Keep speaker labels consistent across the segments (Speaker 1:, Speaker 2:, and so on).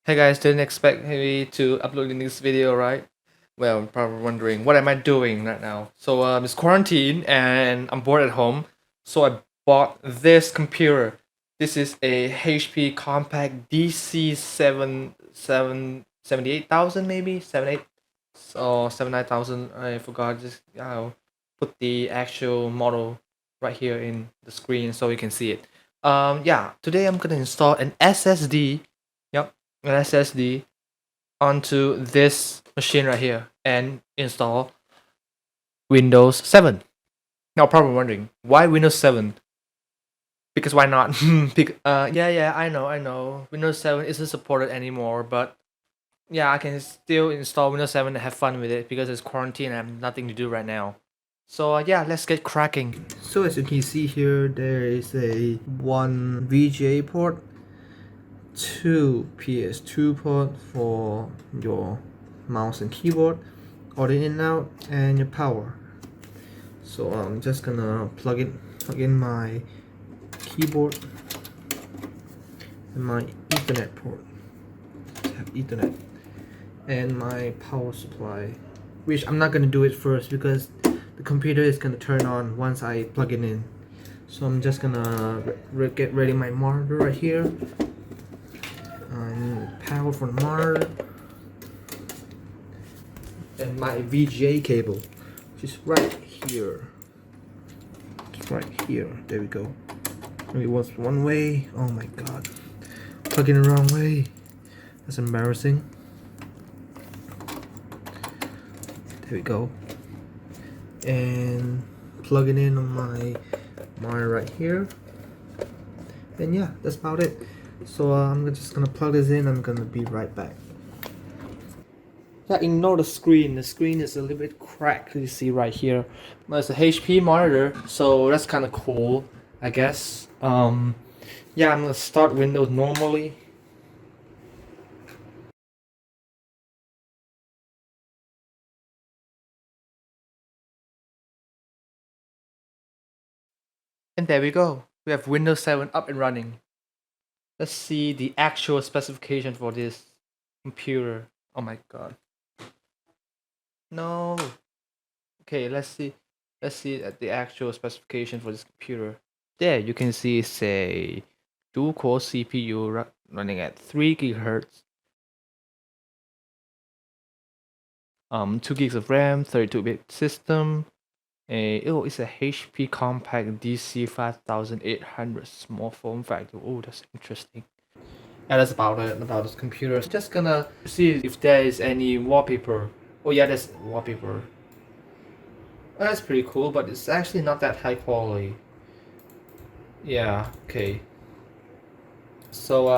Speaker 1: Hey guys, didn't expect me to upload in this video, right? Well, I'm probably wondering what am I doing right now? So it's quarantine and I'm bored at home, so I bought this computer. This is a HP Compaq DC7800 maybe 78 or 79,000. I forgot. Just I'll put the actual model right here in the screen so you can see it. Yeah, today I'm gonna install an SSD. Yep, an SSD onto this machine right here and install Windows 7. Now, probably wondering why Windows 7? Because why not? Yeah, I know. Windows 7 isn't supported anymore, but yeah, I can still install Windows 7 and have fun with it because it's quarantine and I have nothing to do right now. So yeah, let's get cracking. So as you can see here, there is a one VGA port, two PS2 port for your mouse and keyboard, audio in and out, and your power. So I'm just gonna plug in my keyboard and my Ethernet port. I have Ethernet and my power supply, which I'm not gonna do it first because the computer is gonna turn on once I plug it in. So I'm just gonna get ready my monitor right here. I need power for the monitor and my VGA cable, which is right here. It's right here. There we go. Maybe it was one way. Oh my god. Plugging the wrong way. That's embarrassing. There we go. And plug it in on my monitor right here. And yeah, that's about it. So I'm just gonna plug this in. I'm gonna be right back. Yeah, ignore the screen. The screen is a little bit cracked. You see right here. But it's a HP monitor, so that's kind of cool, I guess. Yeah, I'm gonna start Windows normally. And there we go. We have Windows 7 up and running. Let's see the actual specification for this computer. Oh my god. No. Okay, let's see. Let's see the actual specification for this computer. There, you can see say dual-core CPU running at 3 GHz. 2 gigs of RAM, 32-bit system. It's a HP Compaq DC7900 small form factor. Oh, that's interesting. Yeah, that's about it about this computer. Just gonna see if there is any wallpaper. Oh yeah, there's wallpaper. That's pretty cool, but it's actually not that high quality. Yeah, okay. So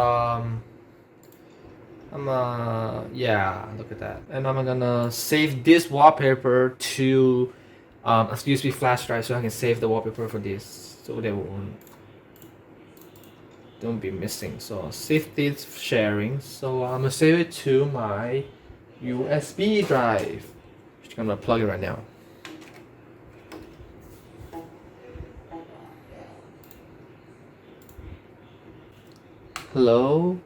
Speaker 1: yeah, look at that. And I'm gonna save this wallpaper to a USB flash drive so I can save the wallpaper for this so they don't be missing. So save this sharing. So I'm gonna save it to my USB drive. Which I'm gonna plug it right now. Hello,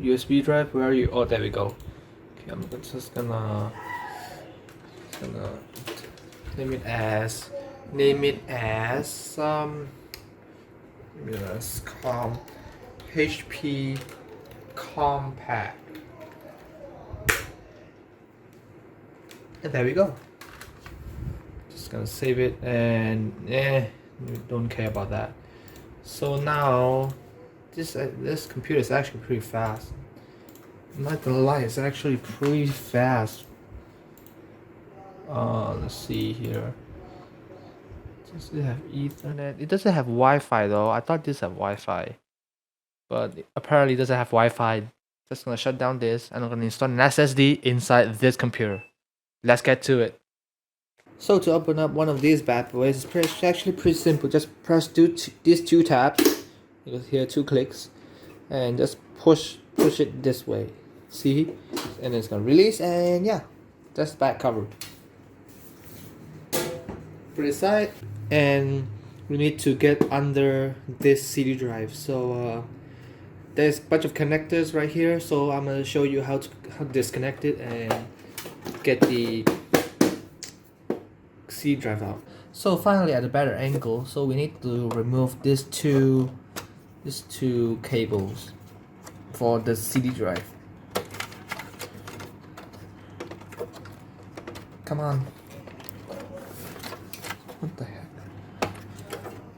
Speaker 1: USB drive. Where are you? Oh, there we go. Okay, I'm just gonna name it as yes, HP Compaq. And there we go. Just gonna save it and we don't care about that. So now this computer is actually pretty fast. I'm not gonna lie, it's actually pretty fast. Let's see here. Does it have Ethernet? It doesn't have Wi-Fi though. I thought this had Wi-Fi, but apparently it doesn't have Wi-Fi. Just gonna shut down this, and I'm gonna install an SSD inside this computer. Let's get to it. So to open up one of these bad boys, it's actually pretty simple. Just press these two tabs. You can hear 2 clicks, and just push it this way. See, and it's gonna release, and yeah, that's the back cover. Put it aside, and we need to get under this CD drive. So there's a bunch of connectors right here, so I'm gonna show you how to disconnect it and get the C drive out. So finally at a better angle, so we need to remove these two cables for the CD drive. Come on. What the heck?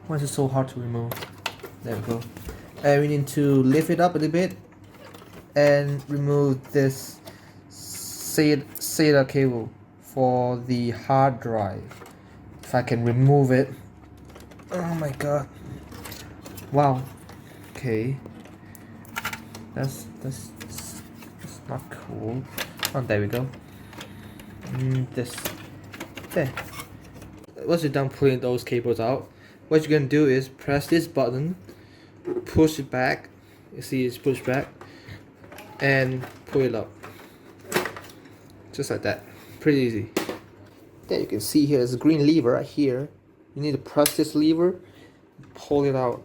Speaker 1: Why is it so hard to remove? There we go. And we need to lift it up a little bit and remove this SATA cable for the hard drive. If I can remove it. Oh my god. Wow. Okay. That's not cool. Oh, there we go. There. Once you're done pulling those cables out, what you're gonna do is press this button, push it back. You see it's pushed back, and pull it up. Just like that. Pretty easy. There you can see here there's a green lever right here. You need to press this lever, pull it out.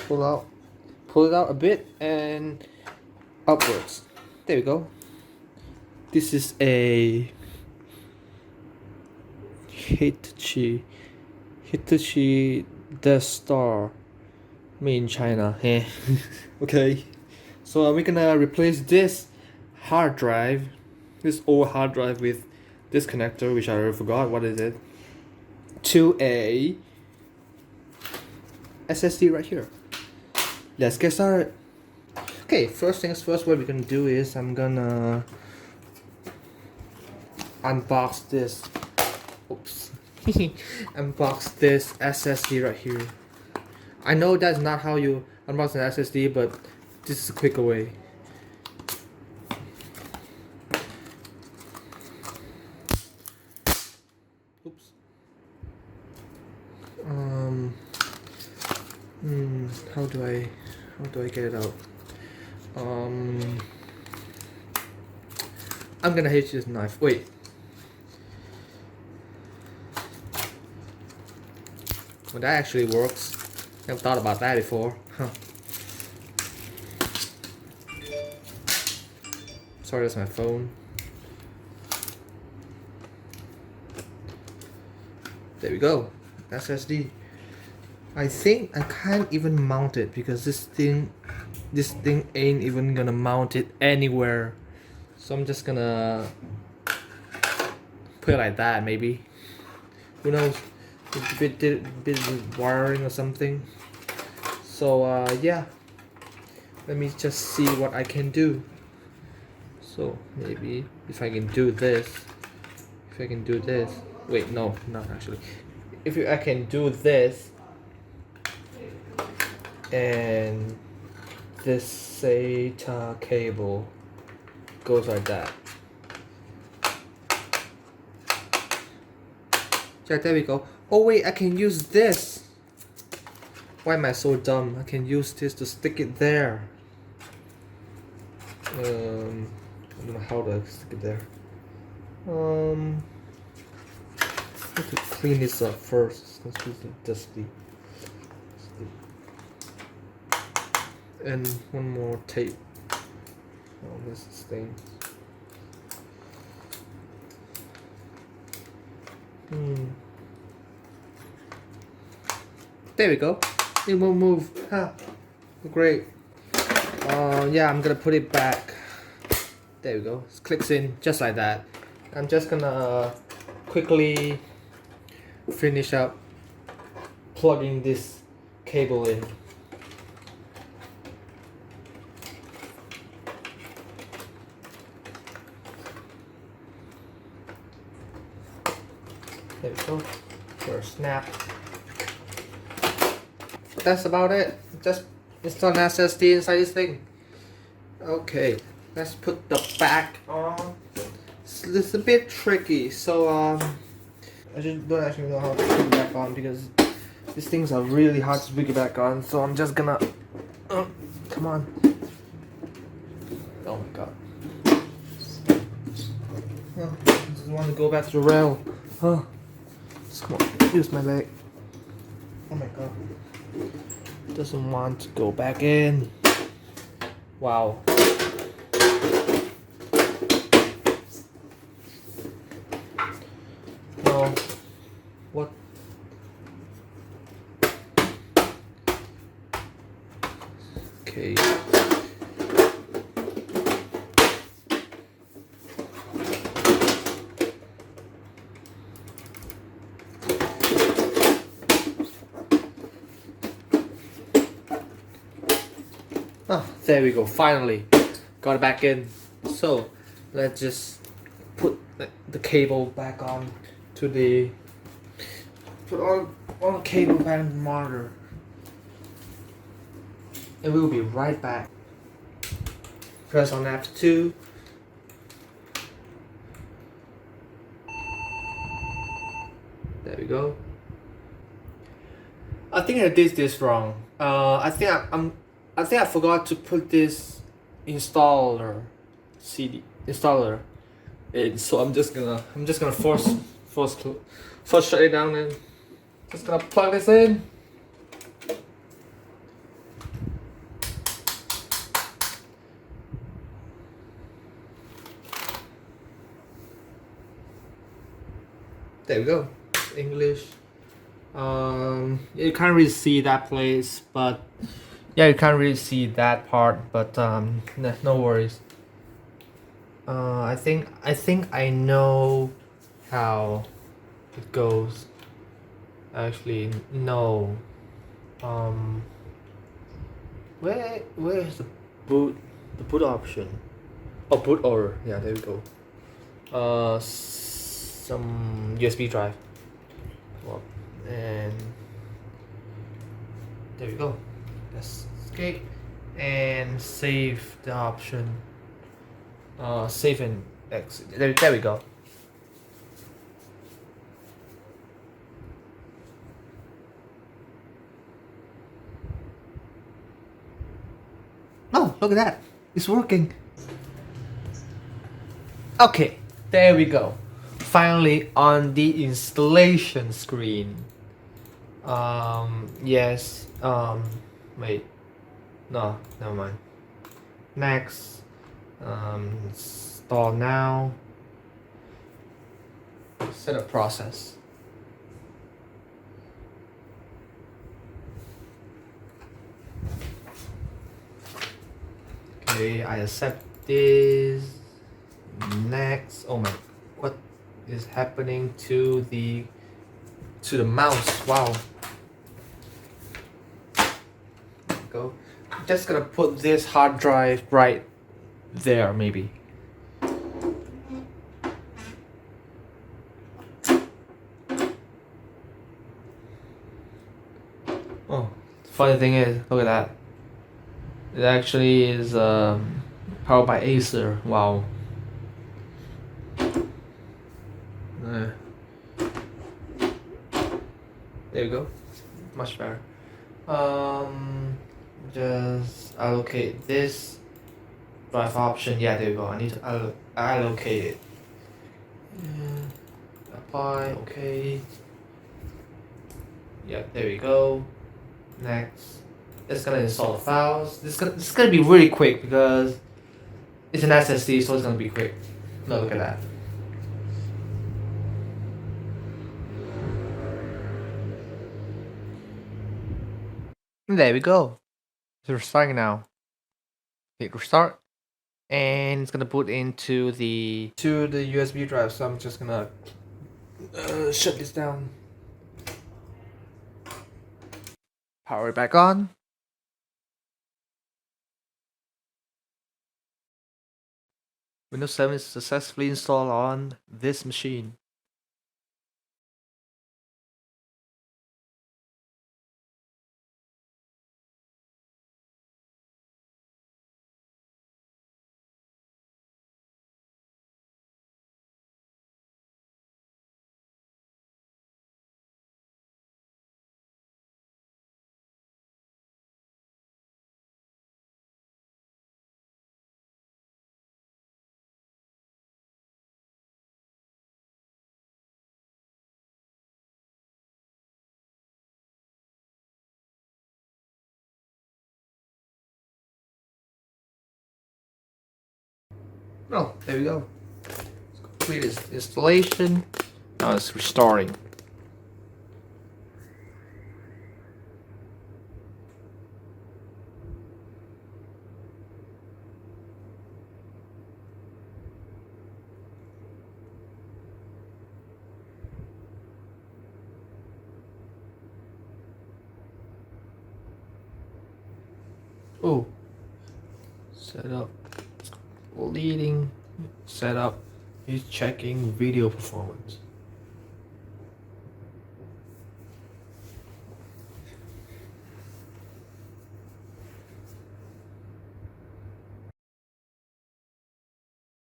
Speaker 1: Pull it out a bit and upwards. There we go. This is a Hitachi Death Star made in China. Okay. So we're gonna replace this hard drive, this old hard drive, with this connector, which I already forgot what is it, to a SSD right here. Let's get started. Okay, first things first, what we're gonna do is I'm gonna unbox this. Oops. Unbox this SSD right here. I know that's not how you unbox an SSD, but this is a quicker way. Oops. How do I get it out? I'm gonna hit this knife. Wait. Well, that actually works. Never thought about that before. Huh. Sorry, that's my phone. There we go. SSD. I think I can't even mount it because this thing ain't even gonna mount it anywhere. So I'm just gonna put it like that, maybe. Who knows? A bit of wiring or something. So yeah. Let me just see what I can do. So maybe if I can do this. Wait, no, not actually. If I can do this, and this SATA cable goes like that. Yeah, there we go. Oh wait, I can use this. Why am I so dumb? I can use this to stick it there. I don't know how to stick it there. I have to clean this up first. Let's do the dusty. And one more tape. Oh, this is thing. There we go. It won't move. Huh. Great. Yeah, I'm gonna put it back. There we go. It clicks in just like that. I'm just gonna quickly finish up plugging this cable in. There we go. For a snap. That's about it. Just install an SSD inside this thing. Okay, let's put the back on. It's a bit tricky, so I just don't actually know how to put it back on because these things are really hard to put it back on. So I'm just gonna. Come on. Oh my god. Oh, I just want to go back to the rail. Oh. Come on, use my leg. Oh my god. Doesn't want to go back in. Wow. No. What? Okay. Ah, there we go. Finally, got it back in. So, let's just put the cable back on to the put on the cable back on the monitor, and we will be right back. Press on F2. There we go. I think I did this wrong. I think I forgot to put this CD installer in. So I'm just gonna force shut it down and just gonna plug this in. There we go. English. You can't really see that place, but yeah, you can't really see that part, but no worries. I think I know how it goes. Actually, no. Where's the boot option? Oh, boot order. Yeah, there we go. Some USB drive. Well, and there we go. Let's escape and save the option. Save and exit. There we go. Oh, look at that. It's working. Okay, there we go. Finally on the installation screen. Yes. Wait. No, never mind. Next. Install now. Setup process. Okay, I accept this. Next. Oh my, what is happening to the mouse? Wow. Go. I'm just gonna put this hard drive right there, maybe. Oh, funny thing is, look at that. It actually is powered by Acer. Wow. There you go. Much better. Just allocate this drive option. Yeah, there you go. I need to allocate it. Apply. Okay. Yeah, there we go. Next. It's gonna install the files. This is gonna be really quick because it's an SSD, so it's gonna be quick. No, look at that. There we go. It's restarting now. Hit restart, and it's gonna put into the USB drive. So I'm just gonna shut this down. Power it back on. Windows 7 is successfully installed on this machine. Well, there we go. Let's complete this installation. Now it's restoring. Oh, setup, leading, setup is checking video performance.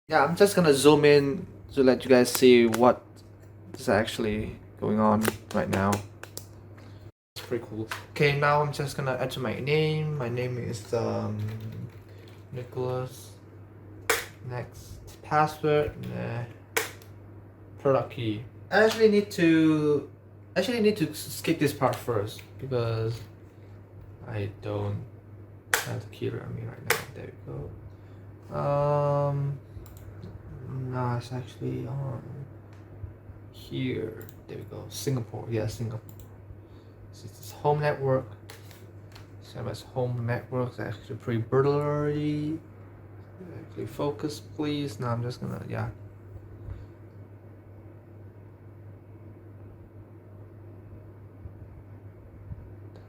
Speaker 1: Yeah, I'm just gonna zoom in to let you guys see what is actually going on right now. It's pretty cool. Okay, now I'm just gonna enter my name. My name is Nicholas. Next, password, product key. I actually need to skip this part first because I don't have the key on me right now. There we go. No, it's actually on here. There we go. Singapore. Yeah, Singapore. This is home network. It's home network. It's actually pretty blurry. Actually focus, please. Now I'm just gonna, yeah.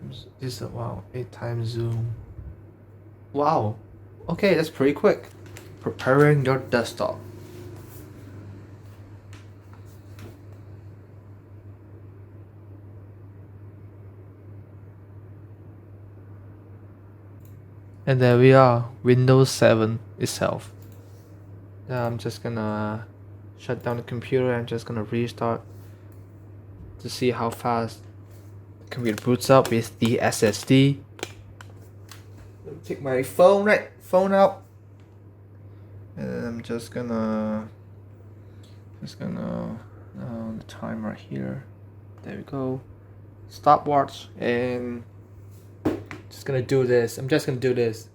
Speaker 1: This is a, wow, 8 times zoom. Wow. Okay, that's pretty quick. Preparing your desktop. And there we are, Windows 7 itself. Now I'm just gonna shut down the computer. I'm just gonna restart to see how fast the computer boots up with the SSD. Take my phone out, and I'm just gonna the time right here. There we go. Stopwatch, and just gonna do this. I'm just gonna do this.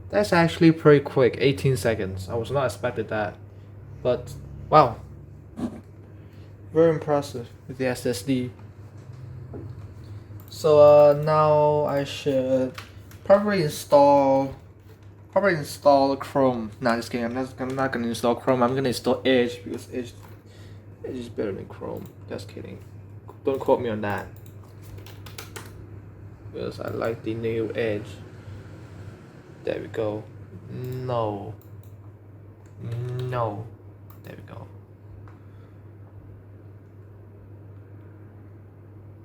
Speaker 1: That's actually pretty quick, 18 seconds. I was not expected that, but wow, very impressive with the SSD. So now I should probably install Chrome. Nah, just kidding. I'm not gonna install Chrome. I'm gonna install Edge because Edge is better than Chrome. Just kidding. Don't quote me on that. Because I like the new Edge. There we go. No. There we go.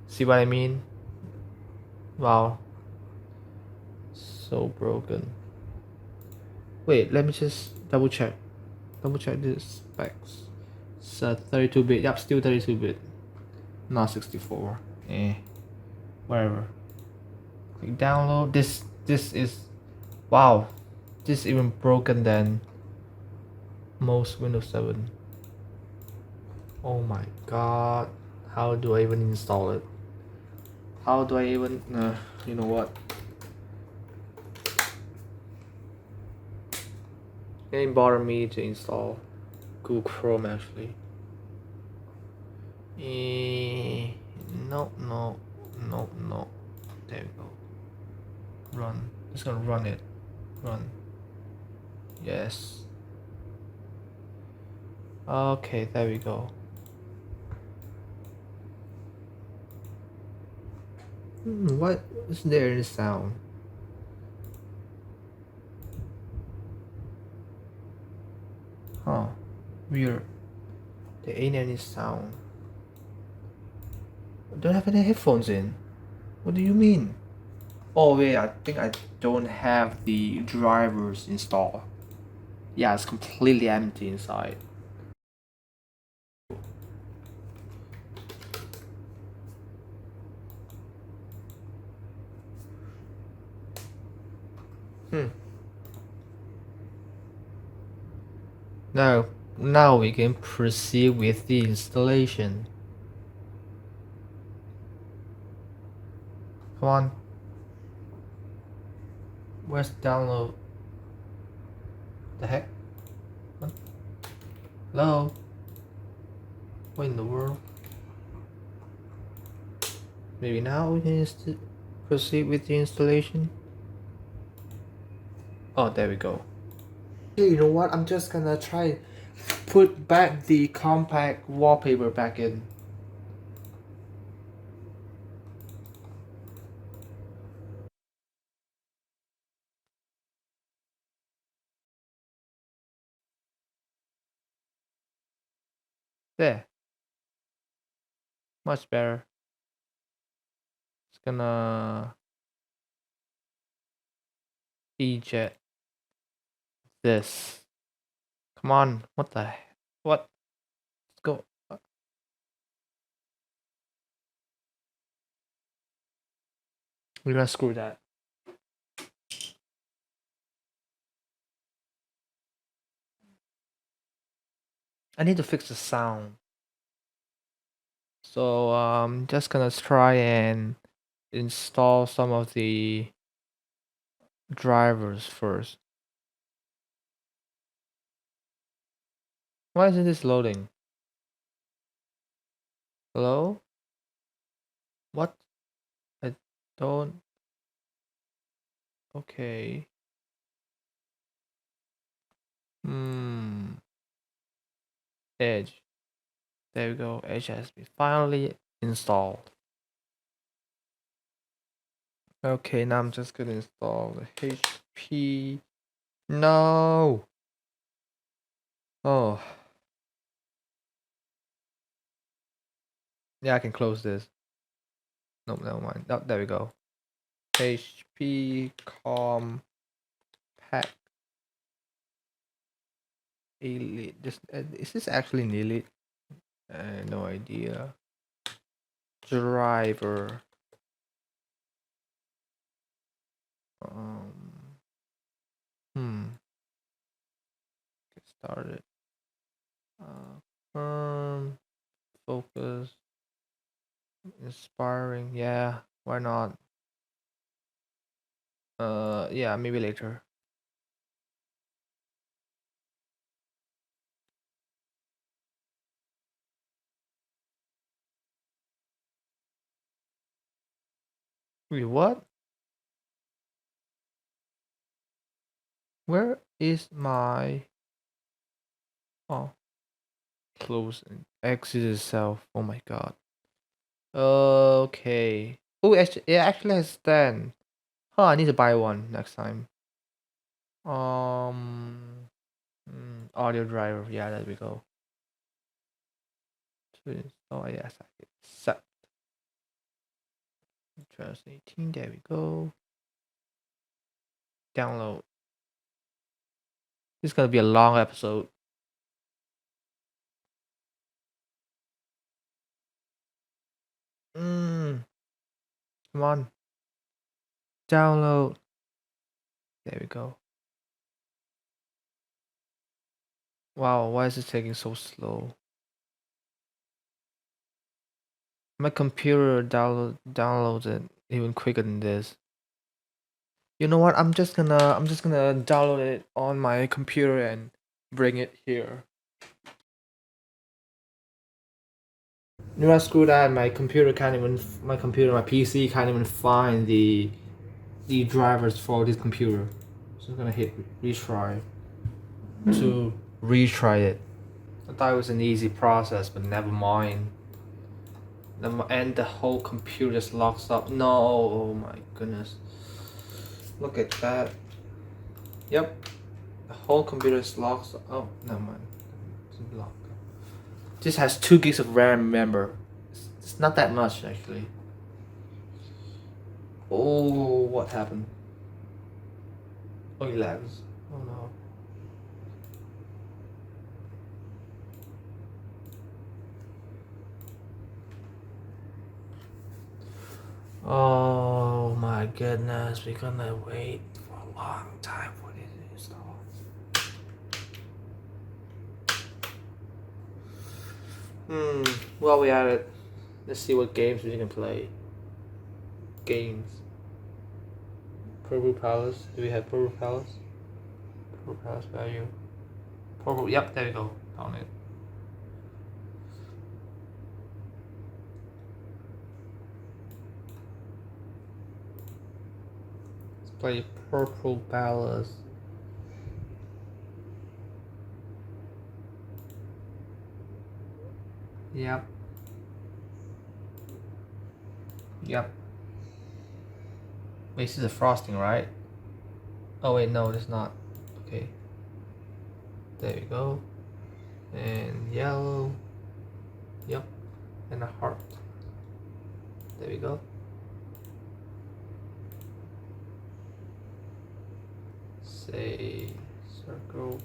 Speaker 1: See what I mean? Wow. So broken. Wait, let me just double check. This specs. It's 32-bit. Yep, still 32-bit. Not 64. Whatever. Click download. This is, wow. This is even broken than most Windows 7. Oh my god. How do I even install it? How do I even, you know what? It didn't bother me to install Google Chrome actually. No. There we go. Run. Just gonna run it. Run. Yes. Okay, there we go. What is there in the sound? Huh. Weird. There ain't any sound. I don't have any headphones in. What do you mean? Oh wait, I think I don't have the drivers installed. Yeah, it's completely empty inside. Hmm. Now we can proceed with the installation. Come on. Where's download? The heck? What? Hello? What in the world? Maybe now we can proceed with the installation. Oh, there we go. Hey, you know what? I'm just gonna try put back the Compaq wallpaper back in. There. Much better. It's gonna eject this. Come on. What the heck? What? Let's go. We're gonna screw that. I need to fix the sound. So just gonna try and install some of the drivers first. Why isn't this loading? Hello? What? I don't. Okay. Edge. There we go. Edge has been finally installed. Okay, now I'm just gonna install the HP. No. Oh. Yeah, I can close this. Nope, never mind. Oh, there we go. HP Compaq Elite. Is this actually an Elite? No idea. Driver. Get started. Firm. Focus. Inspiring. Yeah, why not? Yeah, maybe later. Wait, what? Where is my... Oh, close and exit itself. Oh my god. Okay. Oh, it actually has stand. Huh, I need to buy one next time. Audio driver. Yeah, there we go. To install, yes, I can set. 2018, there we go. Download. This is gonna be a long episode. Come on. Download. There we go. Wow, why is it taking so slow? My computer downloads it even quicker than this. You know what? I'm just gonna download it on my computer and bring it here. You know, screw that. My PC can't even find the drivers for this computer. So I'm gonna hit retry to retry it. I thought it was an easy process, but never mind. And the whole computer just locks up. No, oh my goodness. Look at that. Yep. The whole computer is locked. Oh, never mind. It's locked. This has 2 gigs of RAM, remember. It's not that much, actually. Oh, what happened? Oh, it lags. Oh no. Oh my goodness, we're gonna wait for a long time. Hmm. While we at it, let's see what games we can play. Games. Purble Palace. Do we have Purble Palace? Purble Palace value. Purple. Yep. There we go. Found it. Let's play Purple Palace. Yep. Yep. Wait, this is a frosting, right? Oh wait, no, it's not. Okay. There we go. And yellow. Yep. And a heart. There we go. Say circle.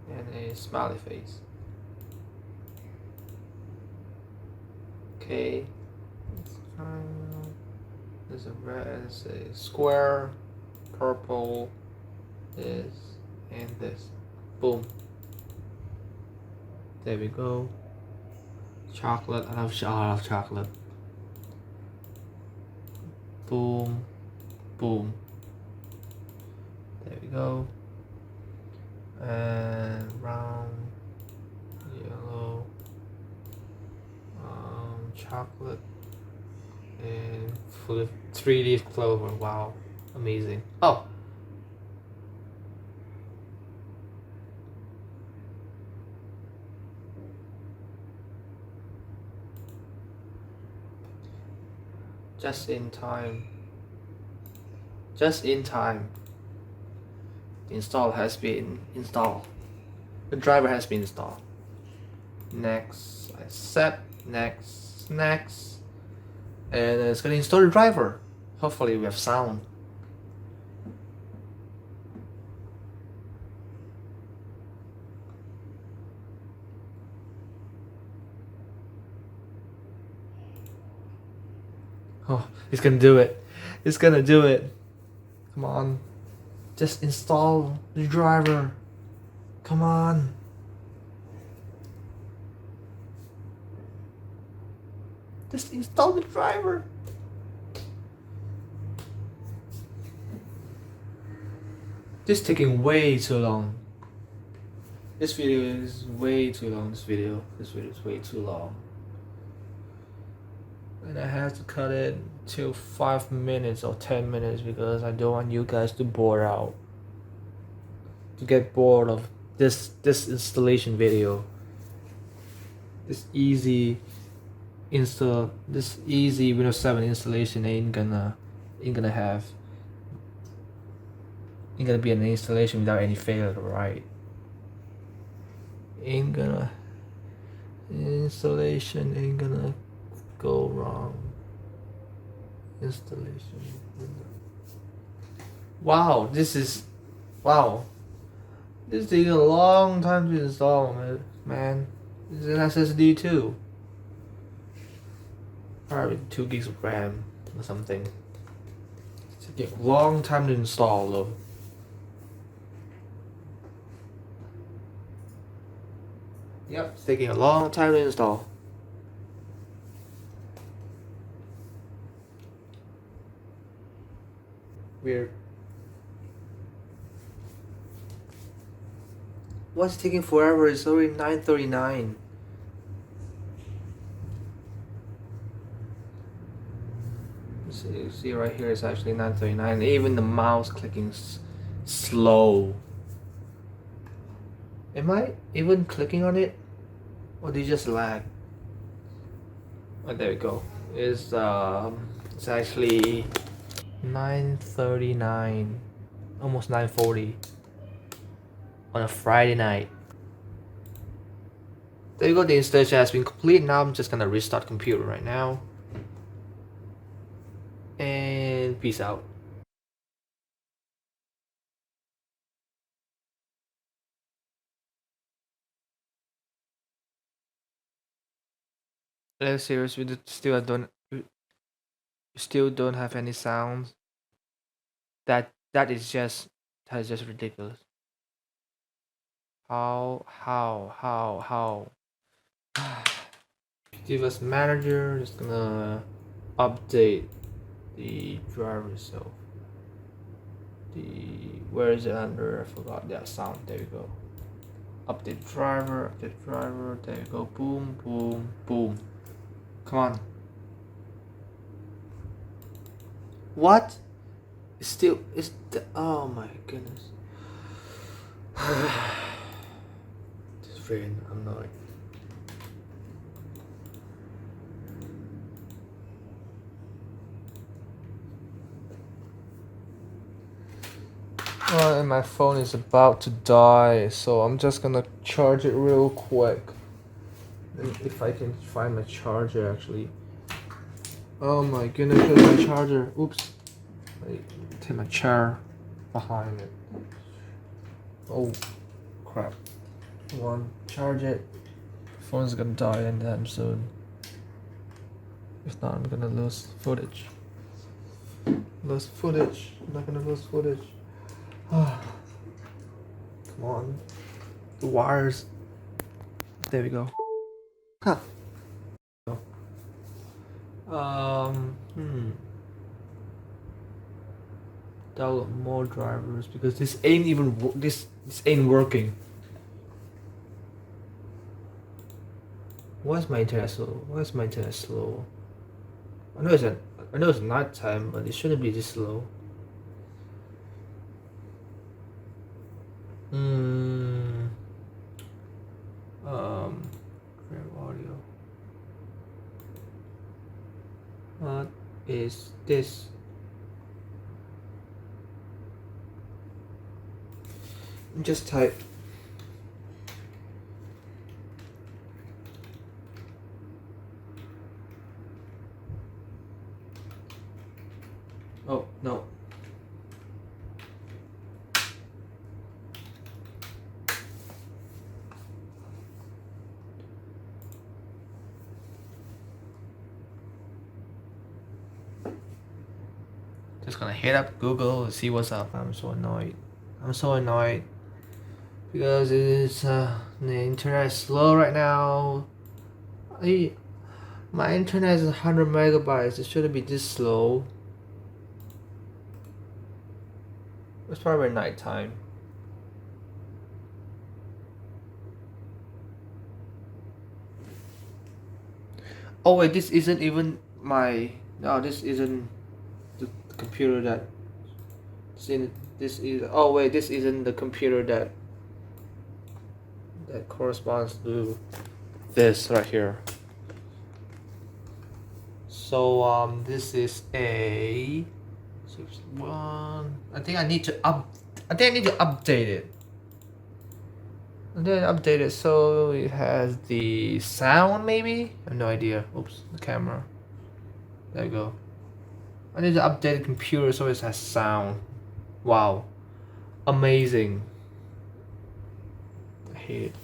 Speaker 1: And a smiley face. Okay. There's a red, there's a square, purple, this, and this. Boom. There we go. Chocolate. I love chocolate. Boom. Boom. There we go. And brown, yellow, chocolate, and flip 3D clover. Wow, amazing. Oh, just in time. Just in time. The install has been installed. The driver has been installed. Next, accept. Next, next, and it's gonna install the driver. Hopefully, we have sound. Oh, it's gonna do it. It's gonna do it. Come on. Just install the driver. Come on. Just install the driver. This is taking way too long. This video is way too long. This video is way too long. And I have to cut it to 5 minutes or 10 minutes because I don't want you guys to bore out. To get bored of this installation video. This easy Windows 7 installation ain't gonna be an installation without any failure, right? Installation ain't gonna go wrong. Installation. Wow, this is taking a long time to install, man. This is an SSD too. Probably 2 gigs of RAM or something. It's taking a long time to install though. Yep, it's taking a long time to install. Weird. What's taking forever? It's already 9:39. See right here, it's actually 9:39. Even the mouse clicking slow. Am I even clicking on it, or did you just lag? Oh, there we go. It's actually 9:39, almost 9:40 on a Friday night. There you go. The installation has been complete. Now I'm just gonna restart the computer right now. And peace out. Let's serious. We still don't have any sounds. That is just That's just ridiculous. How? Device manager is gonna update the driver itself. Where is it under? I forgot that sound. There you go. Update driver, there you go. Boom, boom, boom. Come on. What? Oh my goodness. This is freaking annoying. And my phone is about to die, so I'm just gonna charge it real quick. And if I can find my charger, actually. Oh my goodness, where's my charger? Oops. I take my chair behind it. Oh crap. Charge it. Phone's gonna die anytime soon. If not, I'm gonna lose footage. I'm not gonna lose footage. Come on. The wires. There we go. Huh. Download more drivers because this ain't even this ain't working. Why is my internet slow? I know it's night time, but it shouldn't be this slow. Grab audio. What is this? Just type. Oh no. Just gonna hit up Google and see what's up. I'm so annoyed because it's the internet is slow right now. My internet is 100 megabytes. It shouldn't be this slow. It's probably nighttime. Oh wait, this isn't even my. No, this isn't the computer that. This is. Oh wait, this isn't the computer that corresponds to this right here. So this is a 61. I think I need to update it. And then update it so it has the sound maybe? I have no idea. Oops, the camera. There you go. I need to update the computer so it has sound. Wow. Amazing. I hate it.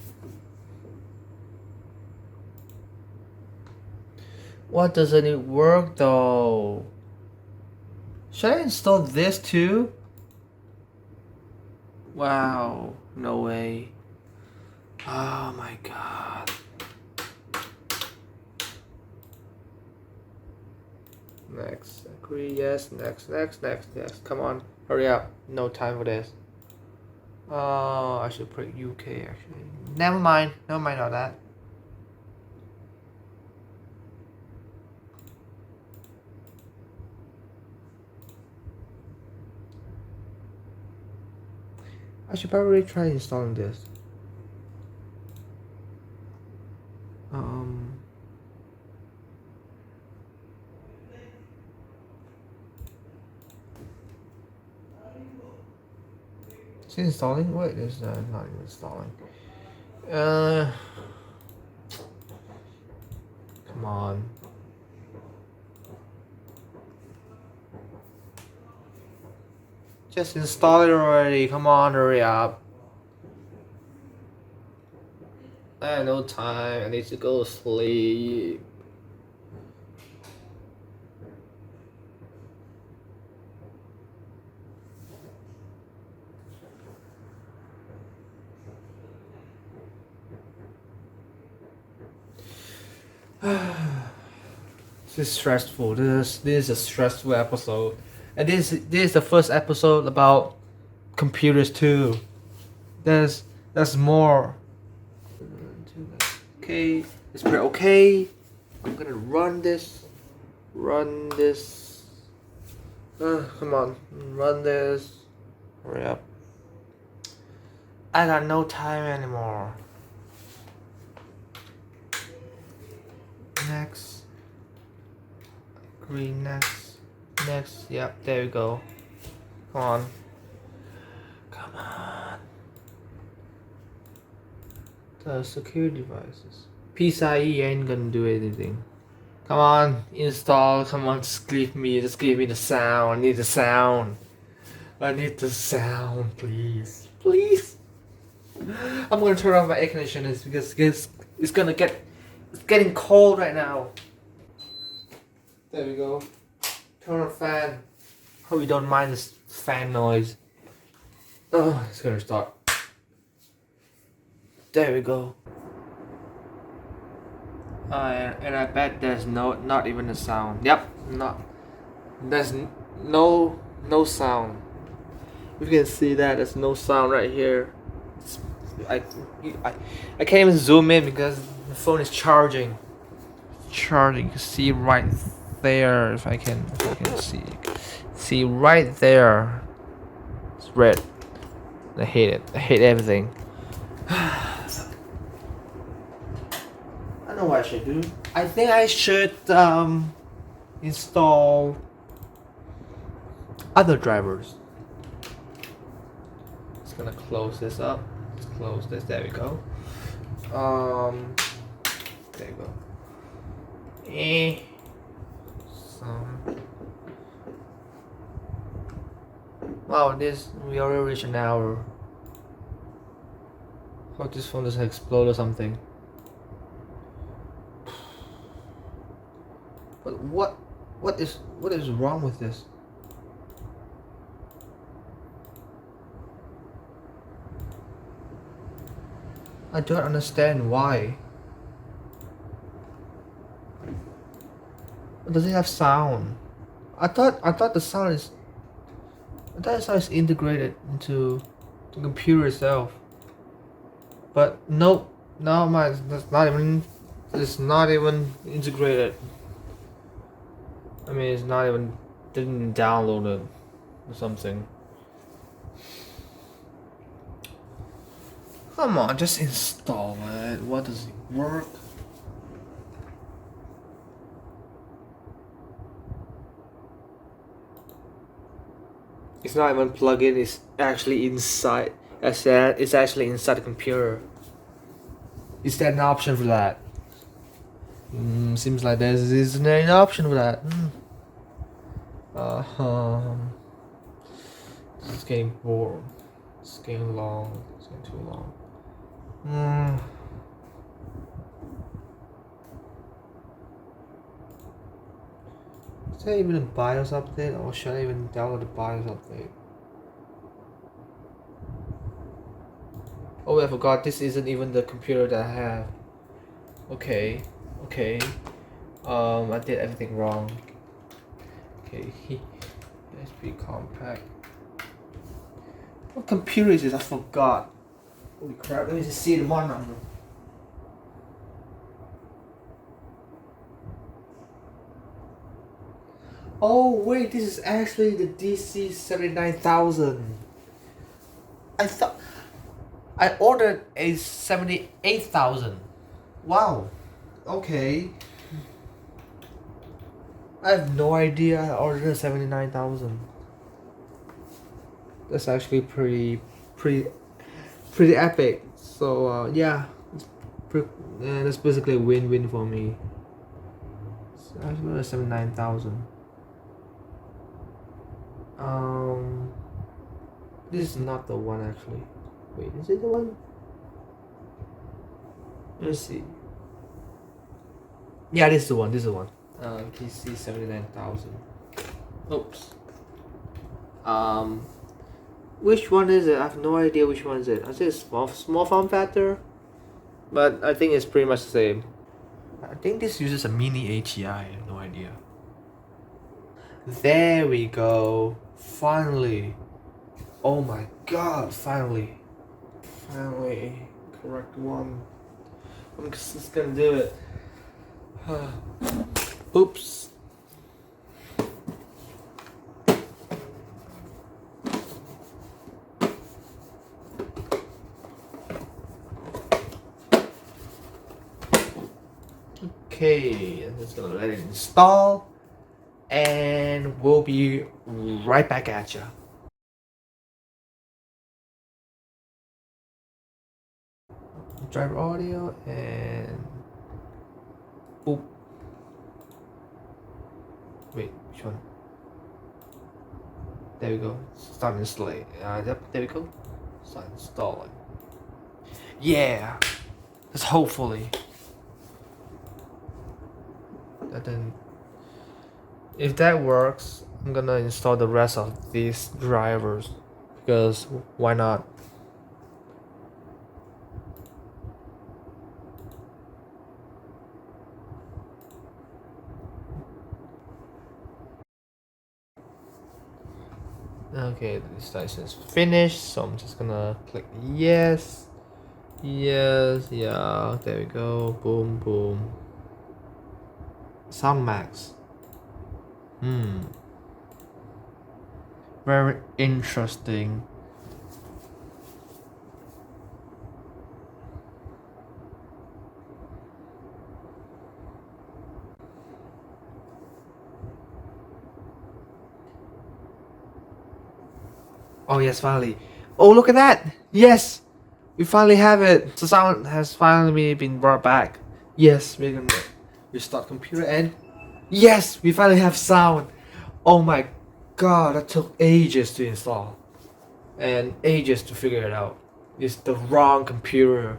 Speaker 1: What doesn't it work though? Should I install this too? Wow, no way. Oh my god. Next, agree, yes, next. Come on, hurry up. No time for this. Oh, I should put UK actually. Never mind all that. I should probably try installing this. Is it installing? Wait, it's not even installing. Come on. Just install it already. Come on, hurry up. I have no time. I need to go sleep. This is stressful. This is a stressful episode, and this is the first episode about computers too. There's more. Okay, it's pretty okay. I'm gonna run this. Run this. Come on, run this. Hurry up. I got no time anymore. Next. Green next. Next. Yep, there we go. Come on. Come on. The security devices. PCIe ain't gonna do anything. Come on, install. Come on, just give me the sound. I need the sound. I need the sound, please. Please. I'm gonna turn off my air conditioner because it's getting cold right now. There we go. Turn on fan. Hope you don't mind this fan noise. Oh, it's gonna start. There we go. And I bet there's not even a sound. Yep, there's no sound. You can see that there's no sound right here. I can't even zoom in because the phone is charging. Charging. You can see right there. If I can see right there. It's red. I hate it. I hate everything. I know what I should do. I think I should install other drivers. Just gonna close this up. Let's close this. There we go. There you go. Wow, we already reached an hour. Hope this phone doesn't explode or something. But what is wrong with this? I don't understand why. Does it have sound? I thought the sound is integrated into the computer itself. But nope, no, it's not even integrated. I mean, it's not even, didn't download it or something. Come on, just install it. What does it work? It's not even plugged in. It's actually inside. It's actually inside the computer. Is there an option for that? Seems like there isn't an option for that. This is getting bored. It's getting long. It's getting too long. Is there even a BIOS update, or should I even download the BIOS update? Oh, I forgot. This isn't even the computer that I have. Okay. I did everything wrong. Okay, USB Compaq. What computer is this? I forgot. Holy crap! Let me just see the model number. Oh wait, this is actually the DC7900. I thought I ordered a 78,000. Wow. Okay. I have no idea I ordered a 79,000. That's actually pretty epic. So yeah, that's basically a win-win for me. So I ordered a 79,000. This is not the one actually. Wait, is it the one? Let's see. Yeah, this is the one. PC 79,000. Oops. Which one is it? I have no idea which one is it. I say it's small form factor, but I think it's pretty much the same. I think this uses a mini ATI. I have no idea. idea. There we go. Finally. Oh my god, finally. Finally. Correct one. I'm just gonna do it. Oops. Okay, I'm just gonna let it install and we'll be right back at you. Driver audio and boop. Wait, which one? There we go. Start installing. Yep, there we go. Start installing. Yeah. Let's hopefully. And then, if that works, I'm gonna install the rest of these drivers because why not? Okay, the installation is finished, so I'm just gonna click yes, yes, yeah, there we go, boom, boom. Sound max. Very interesting. Oh yes, finally. Oh, look at that! Yes! We finally have it! The sound has finally been brought back. Yes, we're gonna restart computer and yes! We finally have sound! Oh my god, that took ages to install. And ages to figure it out. It's the wrong computer.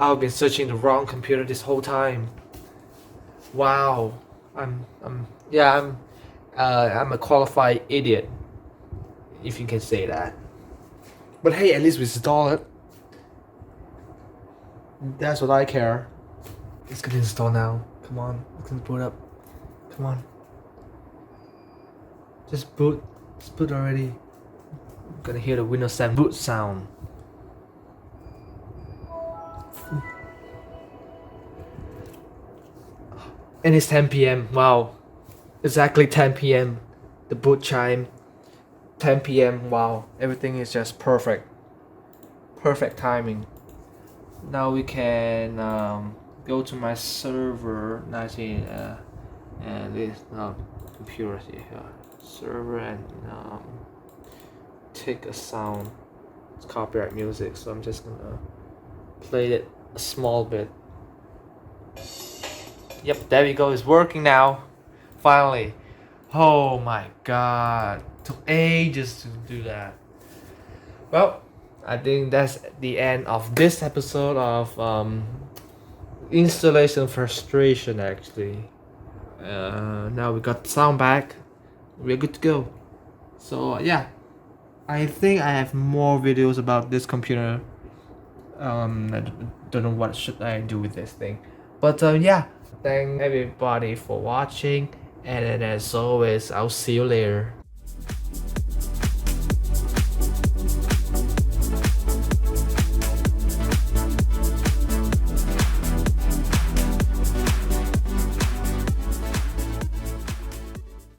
Speaker 1: I've been searching the wrong computer this whole time. Wow. I'm a qualified idiot, if you can say that. But hey, at least we install it. That's what I care. It's gonna install now. Come on, it's gonna boot up. Come on. Just boot. Just boot already. I'm gonna hear the Windows 7 boot sound. And it's 10 p.m. Wow. Exactly 10 p.m. The boot chime. 10 p.m. Wow. Everything is just perfect. Perfect timing. Now we can go to my server 19 and this computer here. Server and take a sound. It's copyright music, so I'm just gonna play it a small bit. Yep, there we go. It's working now. Finally. Oh my god. Took ages to do that. Well, I think that's the end of this episode of installation frustration actually. Now we got sound back. We're good to go. So yeah. I think I have more videos about this computer. I don't know what should I do with this thing. But yeah. Thank everybody for watching, and as always, I'll see you later.